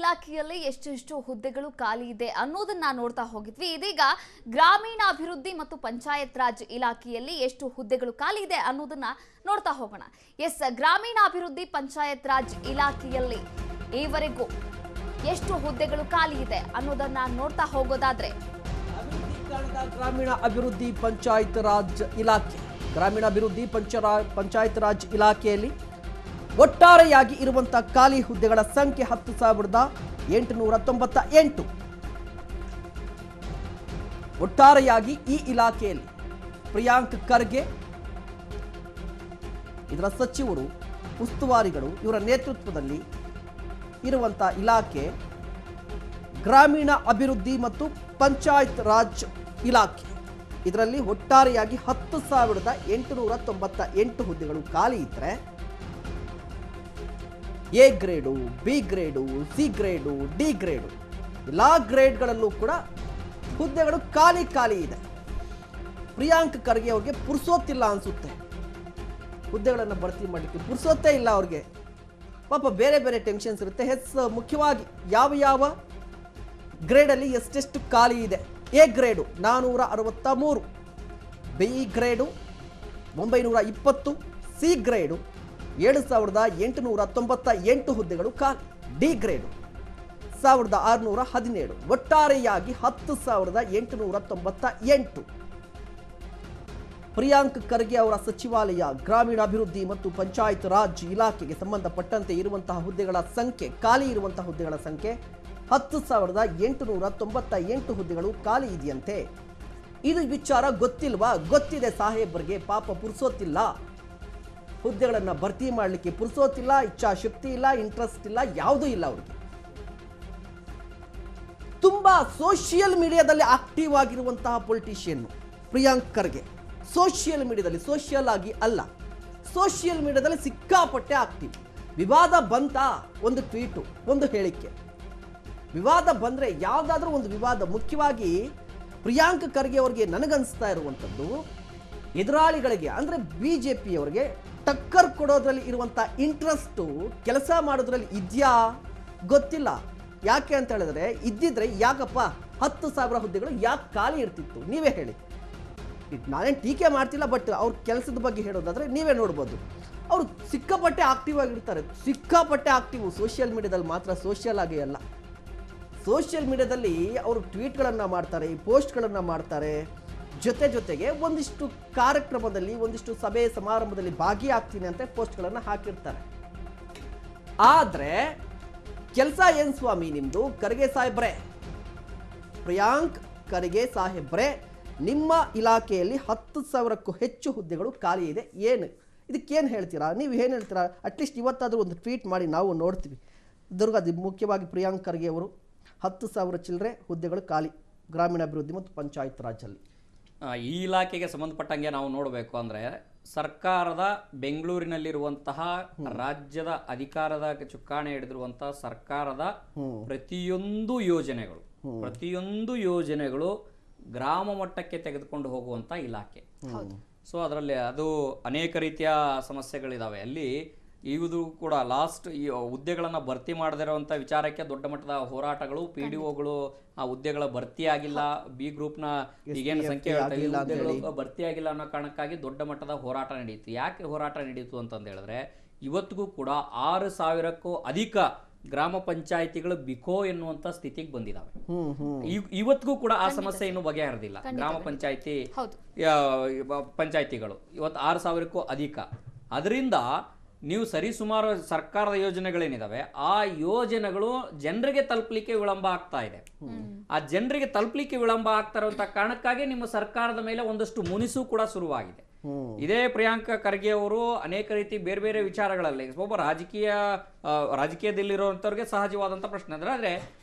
ಇಲಾಖೆಯಲ್ಲಿ ಎಷ್ಟು ಹುದ್ದೆಗಳು ಖಾಲಿ ಇದೆ ಅನ್ನೋದನ್ನ ನೋಡ್ತಾ ಹೋಗಿದ್ವಿ. ಇದೀಗ ಗ್ರಾಮೀಣಾಭಿವೃದ್ಧಿ ಮತ್ತು ಪಂಚಾಯತ್ ರಾಜ್ ಇಲಾಖೆಯಲ್ಲಿ ಎಷ್ಟು ಹುದ್ದೆಗಳು ಖಾಲಿ ಇದೆ ಅನ್ನೋದನ್ನ ನೋಡ್ತಾ ಹೋಗೋಣ. ಎಸ್, ಗ್ರಾಮೀಣಾಭಿವೃದ್ಧಿ ಪಂಚಾಯತ್ ರಾಜ್ ಇಲಾಖೆಯಲ್ಲಿ ಈವರೆಗೂ ಎಷ್ಟು ಹುದ್ದೆಗಳು ಖಾಲಿ ಇದೆ ಅನ್ನೋದನ್ನ ನೋಡ್ತಾ ಹೋಗೋದಾದ್ರೆ, ಗ್ರಾಮೀಣಾಭಿವೃದ್ಧಿ ಪಂಚಾಯತ್ ರಾಜ್ ಇಲಾಖೆ ಗ್ರಾಮೀಣಾಭಿವೃದ್ಧಿ ಪಂಚಾಯತ್ ರಾಜ್ ಇಲಾಖೆಯಲ್ಲಿ ಒಟ್ಟಾರೆಯಾಗಿ ಇರುವಂತಹ ಖಾಲಿ ಹುದ್ದೆಗಳ ಸಂಖ್ಯೆ 10,898. ಒಟ್ಟಾರೆಯಾಗಿ ಈ ಇಲಾಖೆಯಲ್ಲಿ ಪ್ರಿಯಾಂಕ್ ಖರ್ಗೆ ಇದರ ಸಚಿವರು, ಉಸ್ತುವಾರಿಗಳು ಇವರ ನೇತೃತ್ವದಲ್ಲಿ ಇರುವಂತಹ ಇಲಾಖೆ ಗ್ರಾಮೀಣ ಅಭಿವೃದ್ಧಿ ಮತ್ತು ಪಂಚಾಯತ್ ರಾಜ್ ಇಲಾಖೆ. ಇದರಲ್ಲಿ ಒಟ್ಟಾರೆಯಾಗಿ 10,898 ಹುದ್ದೆಗಳು ಖಾಲಿ ಇದ್ದರೆ A grade, B grade, C grade, D grade ಎಲ್ಲ ಗ್ರೇಡ್ಗಳಲ್ಲೂ ಕೂಡ ಹುದ್ದೆಗಳು ಖಾಲಿ ಇದೆ. ಪ್ರಿಯಾಂಕ್ ಖರ್ಗೆ ಅವ್ರಿಗೆ ಪುರ್ಸೋತಿಲ್ಲ ಅನ್ಸುತ್ತೆ, ಹುದ್ದೆಗಳನ್ನು ಭರ್ತಿ ಮಾಡಲಿಕ್ಕೆ ಪುರ್ಸೋತೇ ಇಲ್ಲ ಅವ್ರಿಗೆ. ಪಾಪ ಬೇರೆ ಬೇರೆ ಟೆನ್ಷನ್ಸ್ ಇರುತ್ತೆ. ಮುಖ್ಯವಾಗಿ ಯಾವ ಗ್ರೇಡಲ್ಲಿ ಎಷ್ಟೆಷ್ಟು ಖಾಲಿ ಇದೆ. A grade 463, B grade 920, C grade 7,898 ಹುದ್ದೆಗಳು ಖಾಲಿ, ಡಿ ಗ್ರೇಡು 1,617. ಒಟ್ಟಾರೆಯಾಗಿ 10,898. ಪ್ರಿಯಾಂಕ್ ಖರ್ಗೆ ಅವರ ಸಚಿವಾಲಯ ಗ್ರಾಮೀಣಾಭಿವೃದ್ಧಿ ಮತ್ತು ಪಂಚಾಯತ್ ರಾಜ್ ಇಲಾಖೆಗೆ ಸಂಬಂಧಪಟ್ಟಂತೆ ಇರುವಂತಹ ಹುದ್ದೆಗಳ ಸಂಖ್ಯೆ, ಖಾಲಿ ಇರುವಂತಹ ಹುದ್ದೆಗಳ ಸಂಖ್ಯೆ 10,898 ಹುದ್ದೆಗಳು ಖಾಲಿ ಇದೆಯಂತೆ. ಇದು ವಿಚಾರ ಗೊತ್ತಿಲ್ವಾ? ಗೊತ್ತಿದೆ ಸಾಹೇಬರಿಗೆ, ಪಾಪ ಪುರ್ಸೋತಿಲ್ಲ, ಹುದ್ದೆಗಳನ್ನು ಭರ್ತಿ ಮಾಡಲಿಕ್ಕೆ ಪುರ್ಸೋತಿಲ್ಲ, ಇಚ್ಛಾಶಕ್ತಿ ಇಲ್ಲ, ಇಂಟ್ರೆಸ್ಟ್ ಇಲ್ಲ, ಯಾವುದೂ ಇಲ್ಲ ಅವರಿಗೆ. ತುಂಬಾ ಸೋಷಿಯಲ್ ಮೀಡಿಯಾದಲ್ಲಿ ಆಕ್ಟಿವ್ ಆಗಿರುವಂತಹ ಪೊಲಿಟಿಷಿಯನ್ ಪ್ರಿಯಾಂಕ್ ಖರ್ಗೆ. ಸೋಷಿಯಲ್ ಮೀಡಿಯಾದಲ್ಲಿ, ಸೋಷಿಯಲ್ ಆಗಿ ಅಲ್ಲ, ಸೋಷಿಯಲ್ ಮೀಡಿಯಾದಲ್ಲಿ ಸಿಕ್ಕಾಪಟ್ಟೆ ಆಕ್ಟಿವ್. ವಿವಾದ ಬಂತ, ಒಂದು ಟ್ವೀಟು, ಒಂದು ಹೇಳಿಕೆ, ವಿವಾದ ಬಂದರೆ ಯಾವುದಾದ್ರೂ ಒಂದು ವಿವಾದ, ಮುಖ್ಯವಾಗಿ ಪ್ರಿಯಾಂಕ್ ಖರ್ಗೆ ಅವರಿಗೆ ನನಗನ್ನಿಸ್ತಾ ಇರುವಂಥದ್ದು, ಎದುರಾಳಿಗಳಿಗೆ ಅಂದರೆ BJP ಅವರಿಗೆ ಟಕ್ಕರ್ ಕೊಡೋದ್ರಲ್ಲಿ ಇರುವಂಥ ಇಂಟ್ರೆಸ್ಟು ಕೆಲಸ ಮಾಡೋದ್ರಲ್ಲಿ ಇದೆಯಾ ಗೊತ್ತಿಲ್ಲ. ಯಾಕೆ ಅಂತ ಹೇಳಿದ್ರೆ, ಇದ್ದಿದ್ರೆ ಯಾಕಪ್ಪ 10,000 ಹುದ್ದೆಗಳು ಯಾಕೆ ಖಾಲಿ ಇರ್ತಿತ್ತು? ನೀವೇ ಹೇಳಿ. ನಾನೇನು ಟೀಕೆ ಮಾಡ್ತಿಲ್ಲ, ಬಟ್ ಅವ್ರ ಕೆಲಸದ ಬಗ್ಗೆ ಹೇಳೋದಾದರೆ ನೀವೇ ನೋಡ್ಬೋದು. ಅವರು ಸಿಕ್ಕಾಪಟ್ಟೆ ಆಕ್ಟಿವ್ ಆಗಿರ್ತಾರೆ, ಸಿಕ್ಕಾಪಟ್ಟೆ ಆಕ್ಟಿವ್. ಸೋಷಿಯಲ್ ಮೀಡಿಯಾದಲ್ಲಿ ಮಾತ್ರ, ಸೋಷಿಯಲ್ ಆಗಿ ಅಲ್ಲ, ಸೋಷಿಯಲ್ ಮೀಡಿಯಾದಲ್ಲಿ ಅವರು ಟ್ವೀಟ್ಗಳನ್ನು ಮಾಡ್ತಾರೆ, ಪೋಸ್ಟ್ಗಳನ್ನು ಮಾಡ್ತಾರೆ. ಜೊತೆಗೆ ಒಂದಿಷ್ಟು ಕಾರ್ಯಕ್ರಮದಲ್ಲಿ, ಒಂದಿಷ್ಟು ಸಭೆ ಸಮಾರಂಭದಲ್ಲಿ ಭಾಗಿಯಾಗ್ತೀನಿ ಅಂತ ಪೋಸ್ಟ್ಗಳನ್ನು ಹಾಕಿರ್ತಾರೆ. ಆದರೆ ಕೆಲಸ ಏನು ಸ್ವಾಮಿ ನಿಮ್ಮದು? ಖರ್ಗೆ ಸಾಹೇಬ್ರೆ, ಪ್ರಿಯಾಂಕ್ ಖರ್ಗೆ ಸಾಹೇಬ್ರೆ, ನಿಮ್ಮ ಇಲಾಖೆಯಲ್ಲಿ 10,000ಕ್ಕೂ ಹೆಚ್ಚು ಹುದ್ದೆಗಳು ಖಾಲಿ ಇದೆ. ಇದಕ್ಕೇನು ಹೇಳ್ತೀರಾ? ನೀವು ಏನು ಹೇಳ್ತೀರಾ? ಅಟ್ಲೀಸ್ಟ್ ಇವತ್ತಾದರೂ ಒಂದು ಟ್ವೀಟ್ ಮಾಡಿ ನಾವು ನೋಡ್ತೀವಿ. ಅದು ಮುಖ್ಯವಾಗಿ ಪ್ರಿಯಾಂಕ್ ಖರ್ಗೆ ಅವರು 10,000 ಚಿಲ್ಲರೆ ಹುದ್ದೆಗಳು ಖಾಲಿ ಗ್ರಾಮೀಣಾಭಿವೃದ್ಧಿ ಮತ್ತು ಪಂಚಾಯತ್ ರಾಜಲ್ಲಿ. ಈ ಇಲಾಖೆಗೆ ಸಂಬಂಧಪಟ್ಟಂಗೆ ನಾವು ನೋಡಬೇಕು ಅಂದರೆ, ಸರ್ಕಾರದ ಬೆಂಗಳೂರಿನಲ್ಲಿರುವಂತಹ ರಾಜ್ಯದ ಅಧಿಕಾರದ ಚುಕ್ಕಾಣಿ ಹಿಡಿದಿರುವಂತಹ ಸರ್ಕಾರದ ಪ್ರತಿಯೊಂದು ಯೋಜನೆಗಳು ಗ್ರಾಮ ಮಟ್ಟಕ್ಕೆ ತೆಗೆದುಕೊಂಡು ಹೋಗುವಂತ ಇಲಾಖೆ. ಸೊ ಅದರಲ್ಲಿ ಅದು ಅನೇಕ ರೀತಿಯ ಸಮಸ್ಯೆಗಳಿದಾವೆ. ಅಲ್ಲಿ ಇದು ಕೂಡ ಲಾಸ್ಟ್ ಈ ಹುದ್ದೆಗಳನ್ನು ಭರ್ತಿ ಮಾಡದಿರುವಂಥ ವಿಚಾರಕ್ಕೆ ದೊಡ್ಡ ಮಟ್ಟದ ಹೋರಾಟಗಳು, PDOಗಳು ಆ ಹುದ್ದೆಗಳ ಭರ್ತಿ ಆಗಿಲ್ಲ, ಬಿ ಗ್ರೂಪ್ನ ಈಗೇನು ಸಂಖ್ಯೆ ಹುದ್ದೆಗಳು ಭರ್ತಿ ಆಗಿಲ್ಲ ಅನ್ನೋ ಕಾರಣಕ್ಕಾಗಿ ದೊಡ್ಡ ಮಟ್ಟದ ಹೋರಾಟ ನಡೆಯಿತು. ಯಾಕೆ ಹೋರಾಟ ನಡೆಯಿತು ಅಂತಂದು ಹೇಳಿದ್ರೆ, ಇವತ್ತಿಗೂ ಕೂಡ 6,000ಕ್ಕೂ ಅಧಿಕ ಗ್ರಾಮ ಪಂಚಾಯಿತಿಗಳು ಬಿಕೋ ಎನ್ನುವಂತ ಸ್ಥಿತಿಗೆ ಬಂದಿದ್ದಾವೆ. ಇವತ್ತಿಗೂ ಕೂಡ ಆ ಸಮಸ್ಯೆ ಇನ್ನೂ ಬಗೆಹರಿದಿಲ್ಲ. ಗ್ರಾಮ ಪಂಚಾಯಿತಿಗಳು ಇವತ್ತು 6,000ಕ್ಕೂ ಅಧಿಕ. ಅದರಿಂದ ನೀವು ಸರಿಸುಮಾರು ಸರ್ಕಾರದ ಯೋಜನೆಗಳೇನಿದಾವೆ, ಆ ಯೋಜನೆಗಳು ಜನರಿಗೆ ತಲುಪಲಿಕ್ಕೆ ವಿಳಂಬ ಆಗ್ತಾ ಇದೆ. ಆ ಜನರಿಗೆ ತಲುಪಲಿಕ್ಕೆ ವಿಳಂಬ ಆಗ್ತಾ ಇರುವಂತ ಕಾರಣಕ್ಕಾಗಿ ನಿಮ್ಮ ಸರ್ಕಾರದ ಮೇಲೆ ಒಂದಷ್ಟು ಮುನಿಸು ಕೂಡ ಶುರುವಾಗಿದೆ. ಇದೇ ಪ್ರಿಯಾಂಕ್ ಖರ್ಗೆ ಅವರು ಅನೇಕ ರೀತಿ ಬೇರೆ ಬೇರೆ ವಿಚಾರಗಳಲ್ಲಿ, ಒಬ್ಬ ರಾಜಕೀಯದಲ್ಲಿರುವಂತವ್ರಿಗೆ ಸಹಜವಾದಂತ ಪ್ರಶ್ನೆ ಅಂದ್ರೆ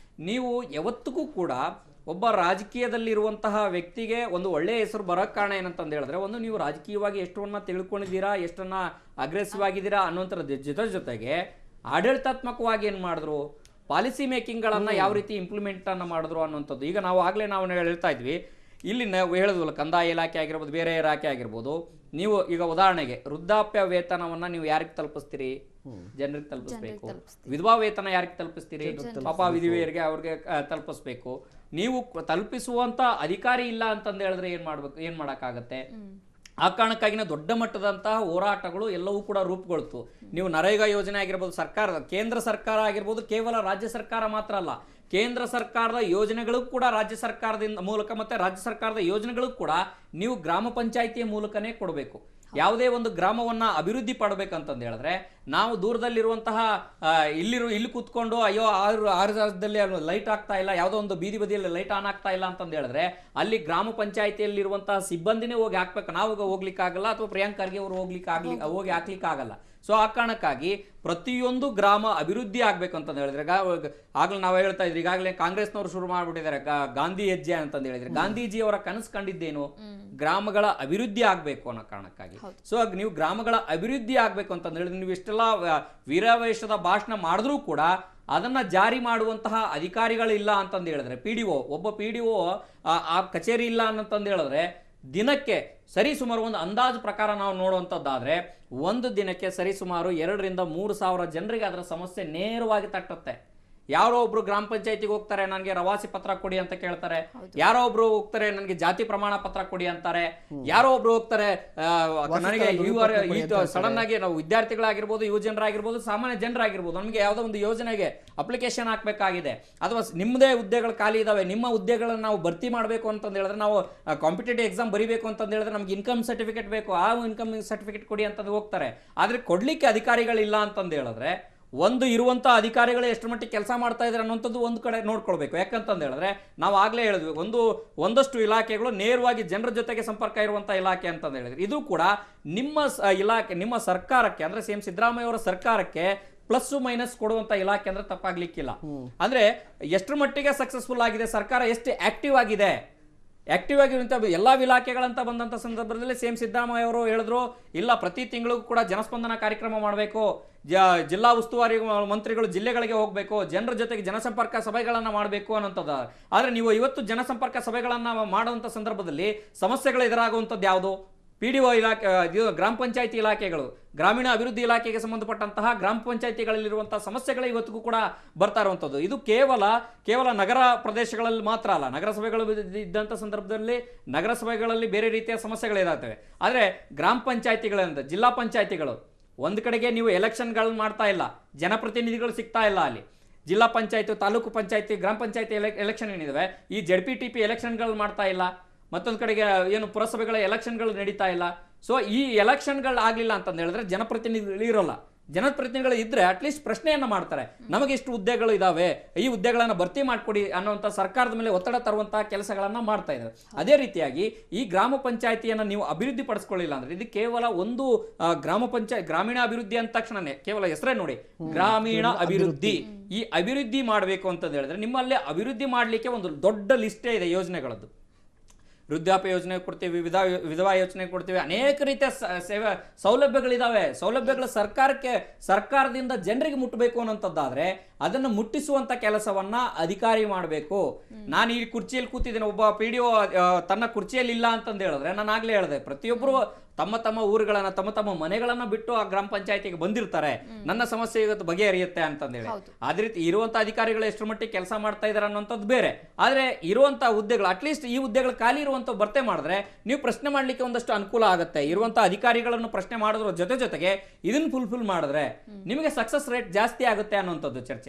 ನೀವು ಯಾವತ್ತಿಗೂ ಕೂಡ ಒಬ್ಬ ರಾಜಕೀಯದಲ್ಲಿರುವಂತಹ ವ್ಯಕ್ತಿಗೆ ಒಂದು ಒಳ್ಳೆಯ ಹೆಸರು ಬರೋಕ್ಕೆ ಕಾರಣ ಏನಂತಂದು ಹೇಳಿದ್ರೆ, ಒಂದು ನೀವು ರಾಜಕೀಯವಾಗಿ ಎಷ್ಟನ್ನ ತಿಳ್ಕೊಂಡಿದ್ದೀರಾ, ಎಷ್ಟನ್ನ ಅಗ್ರೆಸಿವ್ ಆಗಿದ್ದೀರಾ ಅನ್ನೋಂಥದ್ದು ಜೊತೆಗೆ ಆಡಳಿತಾತ್ಮಕವಾಗಿ ಏನು ಮಾಡಿದ್ರು, ಪಾಲಿಸಿ ಮೇಕಿಂಗ್ಗಳನ್ನು ಯಾವ ರೀತಿ ಇಂಪ್ಲಿಮೆಂಟ್ ಅನ್ನು ಮಾಡಿದ್ರು ಅನ್ನೋಂಥದ್ದು. ಈಗ ನಾವು ಹೇಳ್ತಾ ಇದ್ವಿ, ಇಲ್ಲಿ ನಾವು ಹೇಳಿದ್ವಲ್ಲ, ಕಂದಾಯ ಇಲಾಖೆ ಆಗಿರ್ಬೋದು, ಬೇರೆ ಇಲಾಖೆ ಆಗಿರ್ಬೋದು, ನೀವು ಈಗ ಉದಾಹರಣೆಗೆ ವೃದ್ಧಾಪ್ಯ ವೇತನವನ್ನು ನೀವು ಯಾರಿಗೆ ತಲುಪಿಸ್ತೀರಿ? ಜನರಿಗೆ ತಲುಪಿಸ್ಬೇಕು. ವಿಧವಾ ವೇತನ ಯಾರಿಗೆ ತಲುಪಿಸ್ತೀರಿ? ಪಾಪ ವಿಧವೆಯರಿಗೆ ಅವ್ರಿಗೆ ತಲುಪಿಸ್ಬೇಕು. ನೀವು ತಲುಪಿಸುವಂತ ಅಧಿಕಾರಿ ಇಲ್ಲ ಅಂತಂದು ಹೇಳಿದ್ರೆ ಏನ್ ಮಾಡಕ್ಕಾಗತ್ತೆ? ಆ ಕಾರಣಕ್ಕಾಗಿನ ದೊಡ್ಡ ಮಟ್ಟದಂತಹ ಹೋರಾಟಗಳು ಎಲ್ಲವೂ ಕೂಡ ರೂಪುಗೊಳ್ತು. ನೀವು ನರೇಗಾ ಯೋಜನೆ ಆಗಿರ್ಬೋದು, ಕೇಂದ್ರ ಸರ್ಕಾರ ಆಗಿರ್ಬೋದು, ಕೇವಲ ರಾಜ್ಯ ಸರ್ಕಾರ ಮಾತ್ರ ಅಲ್ಲ, ಕೇಂದ್ರ ಸರ್ಕಾರದ ಯೋಜನೆಗಳು ಕೂಡ ರಾಜ್ಯ ಸರ್ಕಾರದಿಂದ ಮೂಲಕ ಮತ್ತೆ ರಾಜ್ಯ ಸರ್ಕಾರದ ಯೋಜನೆಗಳು ಕೂಡ ನೀವು ಗ್ರಾಮ ಪಂಚಾಯಿತಿಯ ಮೂಲಕನೇ ಕೊಡಬೇಕು. ಯಾವುದೇ ಒಂದು ಗ್ರಾಮವನ್ನ ಅಭಿವೃದ್ಧಿ ಪಡಬೇಕಂತಂದು ಹೇಳಿದ್ರೆ ನಾವು ದೂರದಲ್ಲಿರುವಂತಹ ಇಲ್ಲಿ ಕೂತ್ಕೊಂಡು ಅಯ್ಯೋ ಆರು ರಾಜ್ಯದಲ್ಲಿ ಲೈಟ್ ಆಗ್ತಾ ಇಲ್ಲ, ಯಾವುದೋ ಒಂದು ಬೀದಿ ಬದಿಯಲ್ಲಿ ಲೈಟ್ ಆನ್ ಆಗ್ತಾ ಇಲ್ಲ ಅಂತಂದು ಹೇಳಿದ್ರೆ ಅಲ್ಲಿ ಗ್ರಾಮ ಪಂಚಾಯಿತಿಯಲ್ಲಿರುವಂತಹ ಸಿಬ್ಬಂದಿನೇ ಹೋಗಿ ಹಾಕ್ಬೇಕು. ನಾವು ಹೋಗ್ಲಿಕ್ಕಾಗಲ್ಲ, ಅಥವಾ ಪ್ರಿಯಾಂಕ್ ಖರ್ಗೆ ಅವರು ಹೋಗಿ ಹಾಕ್ಲಿಕ್ಕಾಗಲ್ಲ. ಸೊ ಆ ಕಾರಣಕ್ಕಾಗಿ ಪ್ರತಿಯೊಂದು ಗ್ರಾಮ ಅಭಿವೃದ್ಧಿ ಆಗ್ಬೇಕು ಅಂತಂದು ಹೇಳಿದ್ರೆ ಆಗ್ಲೇ ನಾವು ಹೇಳ್ತಾ ಇದ್ರಿ, ಈಗಾಗಲೇ ಕಾಂಗ್ರೆಸ್ನವರು ಶುರು ಮಾಡ್ಬಿಟ್ಟಿದ್ದಾರೆ ಗಾಂಧಿ ಹೆಜ್ಜೆ ಅಂತಂದು ಹೇಳಿದ್ರೆ, ಗಾಂಧೀಜಿ ಅವರ ಕನಸು ಕಂಡಿದ್ದೇನು? ಗ್ರಾಮಗಳ ಅಭಿವೃದ್ಧಿ ಆಗ್ಬೇಕು ಅನ್ನೋ ಕಾರಣಕ್ಕಾಗಿ. ಸೊ ನೀವು ಗ್ರಾಮಗಳ ಅಭಿವೃದ್ಧಿ ಆಗ್ಬೇಕು ಅಂತಂದು ಹೇಳಿದ್ರೆ ನೀವು ಇಷ್ಟೆಲ್ಲ ವೀರಾವೇಶದ ಭಾಷಣ ಮಾಡಿದ್ರೂ ಕೂಡ ಅದನ್ನ ಜಾರಿ ಮಾಡುವಂತಹ ಅಧಿಕಾರಿಗಳಿಲ್ಲ ಅಂತಂದು ಹೇಳಿದ್ರೆ, ಒಬ್ಬ PDO ಆ ಕಚೇರಿ ಇಲ್ಲ ಅಂತಂದು ಹೇಳಿದ್ರೆ ದಿನಕ್ಕೆ ಸರಿಸುಮಾರು ಒಂದು ಅಂದಾಜು ಪ್ರಕಾರ ನಾವು ನೋಡುವಂಥದ್ದಾದ್ರೆ ಒಂದು ದಿನಕ್ಕೆ ಸರಿಸುಮಾರು 2,000 ರಿಂದ 3,000 ಜನರಿಗೆ ಅದರ ಸಮಸ್ಯೆ ನೇರವಾಗಿ ತಟ್ಟುತ್ತೆ. ಯಾರೋ ಒಬ್ರು ಗ್ರಾಮ ಪಂಚಾಯತಿಗೆ ಹೋಗ್ತಾರೆ, ನನಗೆ ರವಾಸಿ ಪತ್ರ ಕೊಡಿ ಅಂತ ಕೇಳ್ತಾರೆ. ಯಾರೋ ಒಬ್ರು ಹೋಗ್ತಾರೆ, ನನಗೆ ಜಾತಿ ಪ್ರಮಾಣ ಪತ್ರ ಕೊಡಿ ಅಂತಾರೆ. ಯಾರೋ ಒಬ್ರು ಹೋಗ್ತಾರೆ, ನನಗೆ ಸಡನ್ ಆಗಿ ನಾವು ವಿದ್ಯಾರ್ಥಿಗಳಾಗಿರ್ಬೋದು, ಯುವ ಜನರಾಗಿರ್ಬೋದು, ಸಾಮಾನ್ಯ ಜನರಾಗಿರ್ಬೋದು, ನಮಗೆ ಯಾವುದೋ ಒಂದು ಯೋಜನೆಗೆ ಅಪ್ಲಿಕೇಶನ್ ಹಾಕ್ಬೇಕಾಗಿದೆ, ಅಥವಾ ನಿಮ್ಮದೇ ಹುದ್ದೆಗಳು ಖಾಲಿ ಇದಾವೆ, ನಿಮ್ಮ ಹುದ್ದೆಗಳನ್ನ ನಾವು ಭರ್ತಿ ಮಾಡಬೇಕು ಅಂತಂದು ಹೇಳಿದ್ರೆ, ನಾವು ಕಾಂಪಿಟೇಟಿವ್ ಎಕ್ಸಾಮ್ ಬರೀಬೇಕು ಅಂತಂದು ಹೇಳಿದ್ರೆ ನಮ್ಗೆ ಇನ್ಕಮ್ ಸರ್ಟಿಫಿಕೇಟ್ ಬೇಕು, ಆ ಇನ್ಕಮ್ ಸರ್ಟಿಫಿಕೇಟ್ ಕೊಡಿ ಅಂತಂದು ಹೋಗ್ತಾರೆ. ಆದ್ರೆ ಕೊಡ್ಲಿಕ್ಕೆ ಅಧಿಕಾರಿಗಳಿಲ್ಲ ಅಂತಂದು ಹೇಳಿದ್ರೆ ಒಂದು ಇರುವಂತ ಅಧಿಕಾರಿಗಳು ಎಷ್ಟು ಮಟ್ಟಿಗೆ ಕೆಲಸ ಮಾಡ್ತಾ ಇದ್ದಾರೆ ಅನ್ನೋಂಥದ್ದು ಒಂದು ಕಡೆ ನೋಡ್ಕೊಳ್ಬೇಕು. ಯಾಕಂತಂದು ಹೇಳಿದ್ರೆ ನಾವು ಆಗ್ಲೇ ಹೇಳಿದ್ವಿ, ಒಂದಷ್ಟು ಇಲಾಖೆಗಳು ನೇರವಾಗಿ ಜನರ ಜೊತೆಗೆ ಸಂಪರ್ಕ ಇರುವಂತ ಇಲಾಖೆ ಅಂತಂದು ಹೇಳಿದ್ರೆ, ಇದು ಕೂಡ ನಿಮ್ಮ ಇಲಾಖೆ, ನಿಮ್ಮ ಸರ್ಕಾರಕ್ಕೆ ಅಂದ್ರೆ CM ಸಿದ್ದರಾಮಯ್ಯ ಅವರ ಸರ್ಕಾರಕ್ಕೆ ಪ್ಲಸ್ ಮೈನಸ್ ಕೊಡುವಂತ ಇಲಾಖೆ ಅಂದ್ರೆ ತಪ್ಪಾಗ್ಲಿಕ್ಕಿಲ್ಲ. ಅಂದ್ರೆ ಎಷ್ಟರ ಮಟ್ಟಿಗೆ ಸಕ್ಸಸ್ಫುಲ್ ಆಗಿದೆ ಸರ್ಕಾರ, ಎಷ್ಟು ಆಕ್ಟಿವ್ ಆಗಿದೆ, ಆಕ್ಟಿವ್ ಆಗಿರುವಂತ ಎಲ್ಲಾ ಇಲಾಖೆಗಳಂತ ಬಂದಂತ ಸಂದರ್ಭದಲ್ಲಿ CM ಸಿದ್ದರಾಮಯ್ಯ ಅವರು ಹೇಳಿದ್ರು, ಇಲ್ಲ ಪ್ರತಿ ತಿಂಗಳಿಗೂ ಕೂಡ ಜನಸ್ಪಂದನ ಕಾರ್ಯಕ್ರಮ ಮಾಡಬೇಕು, ಜಿಲ್ಲಾ ಉಸ್ತುವಾರಿ ಮಂತ್ರಿಗಳು ಜಿಲ್ಲೆಗಳಿಗೆ ಹೋಗ್ಬೇಕು, ಜನರ ಜೊತೆಗೆ ಜನಸಂಪರ್ಕ ಸಭೆಗಳನ್ನ ಮಾಡಬೇಕು ಅನ್ನೋಂಥದ್ದು. ಆದ್ರೆ ನೀವು ಇವತ್ತು ಜನಸಂಪರ್ಕ ಸಭೆಗಳನ್ನ ಮಾಡುವಂತ ಸಂದರ್ಭದಲ್ಲಿ ಸಮಸ್ಯೆಗಳು ಎದುರಾಗುವಂಥದ್ದು ಯಾವುದು? PDO ಇಲಾಖೆ, ಗ್ರಾಮ ಪಂಚಾಯತಿ ಇಲಾಖೆಗಳು, ಗ್ರಾಮೀಣ ಅಭಿವೃದ್ಧಿ ಇಲಾಖೆಗೆ ಸಂಬಂಧಪಟ್ಟಂತಹ ಗ್ರಾಮ ಪಂಚಾಯತಿಗಳಲ್ಲಿರುವಂತಹ ಸಮಸ್ಯೆಗಳು ಇವತ್ತಿಗೂ ಕೂಡ ಬರ್ತಾ ಇರುವಂಥದ್ದು. ಇದು ಕೇವಲ ನಗರ ಪ್ರದೇಶಗಳಲ್ಲಿ ಮಾತ್ರ ಅಲ್ಲ, ನಗರಸಭೆಗಳು ಇದ್ದಂಥ ಸಂದರ್ಭದಲ್ಲಿ ನಗರಸಭೆಗಳಲ್ಲಿ ಬೇರೆ ರೀತಿಯ ಸಮಸ್ಯೆಗಳಿದಾಗ್ತವೆ. ಆದರೆ ಗ್ರಾಮ ಪಂಚಾಯತಿಗಳಿಂದ ಜಿಲ್ಲಾ ಪಂಚಾಯತಿಗಳು ಒಂದು ಕಡೆಗೆ ನೀವು ಎಲೆಕ್ಷನ್ಗಳನ್ನ ಮಾಡ್ತಾ ಇಲ್ಲ, ಜನಪ್ರತಿನಿಧಿಗಳು ಸಿಗ್ತಾ ಇಲ್ಲ ಅಲ್ಲಿ. ಜಿಲ್ಲಾ ಪಂಚಾಯತ್, ತಾಲೂಕು ಪಂಚಾಯತಿ, ಗ್ರಾಮ ಪಂಚಾಯತಿ ಎಲೆಕ್ಷನ್ ಏನಿದಾವೆ, ಈ ZPTP ಎಲೆಕ್ಷನ್ಗಳು ಮಾಡ್ತಾ ಇಲ್ಲ. ಮತ್ತೊಂದು ಕಡೆಗೆ ಏನು ಪುರಸಭೆಗಳ ಎಲೆಕ್ಷನ್ಗಳು ನಡೀತಾ ಇಲ್ಲ. ಸೊ ಈ ಎಲೆಕ್ಷನ್ಗಳು ಆಗ್ಲಿಲ್ಲ ಅಂತಂದು ಹೇಳಿದ್ರೆ ಜನಪ್ರತಿನಿಧಿಗಳು ಇರೋಲ್ಲ. ಜನಪ್ರತಿನಿಧಿಗಳು ಇದ್ರೆ ಅಟ್ಲೀಸ್ಟ್ ಪ್ರಶ್ನೆಯನ್ನ ಮಾಡ್ತಾರೆ, ನಮಗೆ ಇಷ್ಟು ಹುದ್ದೆಗಳು ಇದಾವೆ, ಈ ಹುದ್ದೆಗಳನ್ನ ಭರ್ತಿ ಮಾಡ್ಕೊಡಿ ಅನ್ನುವಂಥ ಸರ್ಕಾರದ ಮೇಲೆ ಒತ್ತಡ ತರುವಂತಹ ಕೆಲಸಗಳನ್ನ ಮಾಡ್ತಾ ಇದ್ದಾರೆ. ಅದೇ ರೀತಿಯಾಗಿ ಈ ಗ್ರಾಮ ಪಂಚಾಯತಿಯನ್ನ ನೀವು ಅಭಿವೃದ್ಧಿ ಪಡಿಸ್ಕೊಳ್ಳಿಲ್ಲ ಅಂದ್ರೆ, ಇದು ಕೇವಲ ಒಂದು ಗ್ರಾಮೀಣ ಅಭಿವೃದ್ಧಿ ಅಂದ ತಕ್ಷಣನೇ ಕೇವಲ ಹೆಸರೇ ನೋಡಿ, ಗ್ರಾಮೀಣ ಅಭಿವೃದ್ಧಿ. ಈ ಅಭಿವೃದ್ಧಿ ಮಾಡಬೇಕು ಅಂತಂದು ಹೇಳಿದ್ರೆ ನಿಮ್ಮಲ್ಲಿ ಅಭಿವೃದ್ಧಿ ಮಾಡ್ಲಿಕ್ಕೆ ಒಂದು ದೊಡ್ಡ ಲಿಸ್ಟೇ ಇದೆ ಯೋಜನೆಗಳದ್ದು. ವೃದ್ಧಾಪ್ಯ ಯೋಜನೆ ಕೊಡ್ತೀವಿ, ವಿಧವಾ ಯೋಜನೆ ಕೊಡ್ತೀವಿ, ಅನೇಕ ರೀತಿಯ ಸೌಲಭ್ಯಗಳಿದಾವೆ. ಸೌಲಭ್ಯಗಳು ಸರ್ಕಾರದಿಂದ ಜನರಿಗೆ ಮುಟ್ಟಬೇಕು ಅನ್ನೋಂಥದ್ದಾದ್ರೆ ಅದನ್ನು ಮುಟ್ಟಿಸುವಂತ ಕೆಲಸವನ್ನ ಅಧಿಕಾರಿ ಮಾಡಬೇಕು. ನಾನು ಈ ಕುರ್ಚಿಯಲ್ಲಿ ಕೂತಿದ್ದೇನೆ, ಒಬ್ಬ PDO ತನ್ನ ಕುರ್ಚಿಯಲ್ಲಿ ಇಲ್ಲ ಅಂತಂದು ಹೇಳಿದ್ರೆ, ನಾನು ಆಗ್ಲೇ ಹೇಳಿದೆ, ಪ್ರತಿಯೊಬ್ಬರು ತಮ್ಮ ಊರುಗಳನ್ನ ತಮ್ಮ ಮನೆಗಳನ್ನ ಬಿಟ್ಟು ಆ ಗ್ರಾಮ ಪಂಚಾಯತಿಗೆ ಬಂದಿರ್ತಾರೆ, ನನ್ನ ಸಮಸ್ಯೆ ಇವತ್ತು ಬಗೆಹರಿಯುತ್ತೆ ಅಂತಂದೇಳಿ. ಅದೇ ರೀತಿ ಇರುವಂತ ಅಧಿಕಾರಿಗಳು ಎಷ್ಟು ಮಟ್ಟಿಗೆ ಕೆಲಸ ಮಾಡ್ತಾ ಇದಾರೆ ಅನ್ನೋಂಥದ್ದು ಬೇರೆ. ಆದ್ರೆ ಇರುವಂತ ಹುದ್ದೆಗಳು, ಅಟ್ಲೀಸ್ಟ್ ಈ ಹುದ್ದೆಗಳು ಖಾಲಿ ಇರುವಂತ ಭರ್ತಿ ಮಾಡಿದ್ರೆ ನೀವು ಪ್ರಶ್ನೆ ಮಾಡ್ಲಿಕ್ಕೆ ಒಂದಷ್ಟು ಅನುಕೂಲ ಆಗುತ್ತೆ. ಇರುವಂತ ಅಧಿಕಾರಿಗಳನ್ನು ಪ್ರಶ್ನೆ ಮಾಡೋದ್ರ ಜೊತೆಗೆ ಇದನ್ನ ಫುಲ್ಫಿಲ್ ಮಾಡಿದ್ರೆ ನಿಮಗೆ ಸಕ್ಸಸ್ ರೇಟ್ ಜಾಸ್ತಿ ಆಗುತ್ತೆ ಅನ್ನೋಂಥದ್ದು ಚರ್ಚೆ.